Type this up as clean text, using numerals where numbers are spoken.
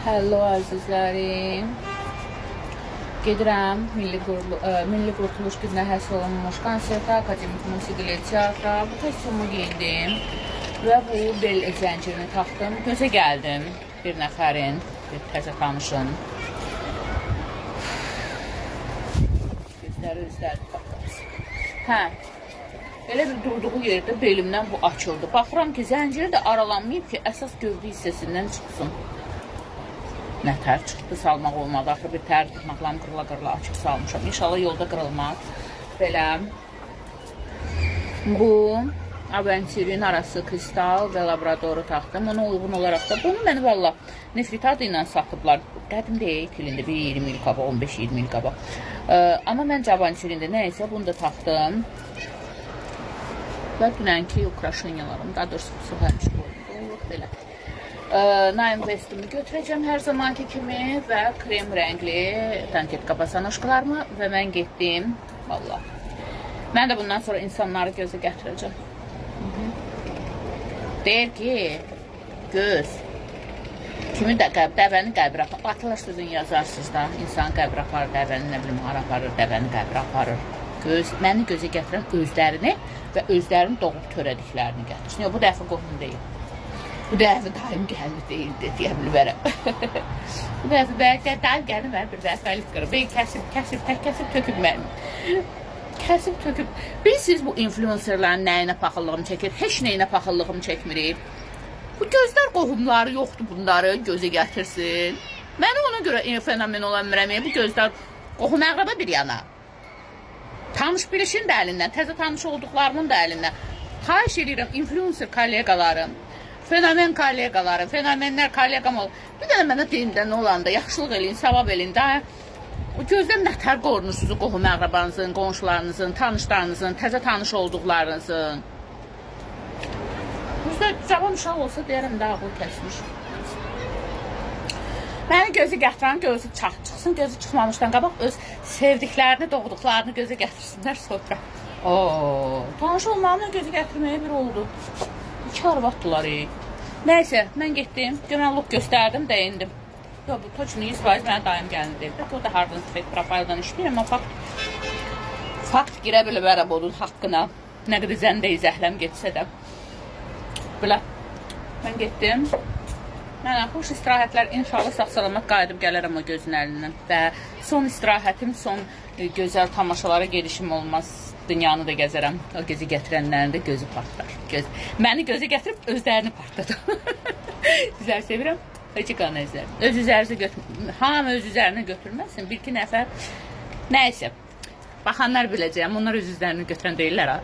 Hello əzizlərim. Gedirəm Milli Qurtuluş gününə həsr olunmuş konsertə, Akademik Musiqili Teatra. Bu kostyumu giyindim və bu bel zəncirini taxdım. Gözə gəldim bir nəfərin, bir təzə tanışın. Gözləri üzləri baxırız. Hə, elə bir durduğu yerdə belimdən bu açıldı. Baxıram ki, zənciri də aralanmayıb ki, əsas gövdə hissəsindən çıxsın. Nətər çıxdı, salmaq olmadı. Axı bir tər tutmaqlarım qırıla-qırıla açıq salmışam. İnşallah yolda qırılmaz. Belə. Bu Aventurin arası kristal və labradoru taxdım. Ona uyğun olaraq da bunu mənə valla nefrit adı ilə satıblar. Qədim deyil, ilində bir 20 il qabaq, 15-20 il qabaq. Amma məncə Aventurində nəysə bunu da taxdım. Və dünənki ukraşenyalarım, daha doğrusu həmişə qoyulur, belə. Nine West'imi götürəcəm hər zamanki kimi və krem rəngli tanketka basanoşkalarımı və mən getdim. Valla. Mən də bundan sonra insanları gözə gətirəcəm. Deyir ki, göz. Kimi də dəvəni qəbirə aparır. Atılır sözün yazarsınız da. İnsan qəbirə aparır, dəvəni nə bilim hara aparır, dəvəni qəbirə aparır. Məni gözə gətirən özlərini və özlərinin doğub törədiklərini gətirsin. Bu dəfə qohum deyil. Bu dəfə daim gəldi deyildi, deyə bilmərəm. Bu dəfə bəlkə daim gəldi mən bir dəfəlik qırıb. Bey kəsib töküb mənim. Kəsib töküb. Bilirsiniz bu influencerların nəyinə paxıllığım çəkir? Heç nəyinə paxıllığım çəkmirik. Bu gözlər qohumları yoxdur bunları gözə gətirsin. Məni ona görə fenomen olan mirəməyə bu gözlər qohum əqraba bir yana. Tanış bilişin də əlindən, təzə tanış olduqlarımın da əlindən. Xahiş edirəm influencer kollegalarım. Fenomen kollegalarım, fenomenlər kollegam olur. Bir dənə mənə deyindən olanda, yaxşılıq eləyin, savab eləyin. Gözdən nətər qorunursunuz qohum əqrabanızın, qonşularınızın, tanışlarınızın, təzə tanış olduqlarınızın. Bizdə cavan uşaq olsa deyərəm də ağıl kəsmiş. Məni gözü gətirən gözü çıxsın, gözü çıxmamışdan qabaq öz sevdiklərini, doğduqlarını gözə gətirsinlər sonra. Tanış olmağımla gözü gətirməyə bir oldu. İki arvatdılar. Nəysə, mən getdim, gömənlik göstərdim, dəyindim. Yox, bu toçunu 100% mənə daim gəlini deyildi. O da hardan tüfək profildən işləyir, amma fakt girə bilmərəm onun haqqına. Nə qədər zəndə izəhləm getsə də. Belə, mən getdim. Mənə xoş istirahətlər, inşallah sağ-salamat qayıdıb gələrəm o gözün əlindən. Və son istirahətim, son gözəl tamaşalara gedişim olmaz. Dünyanı da gəzərəm. O gözü gətirənlərin də gözü partlar. Məni gözü gətirib özlərini partladı. Sizlər sevirəm. Hıcıqanı izlərim. Öz üzərinizə götürməsin. Hamı öz üzərinə götürməsin. Bir-iki nəfər. Nəysə. Baxanlar biləcəyəm. Onlar öz üzərini götürən deyirlər ha.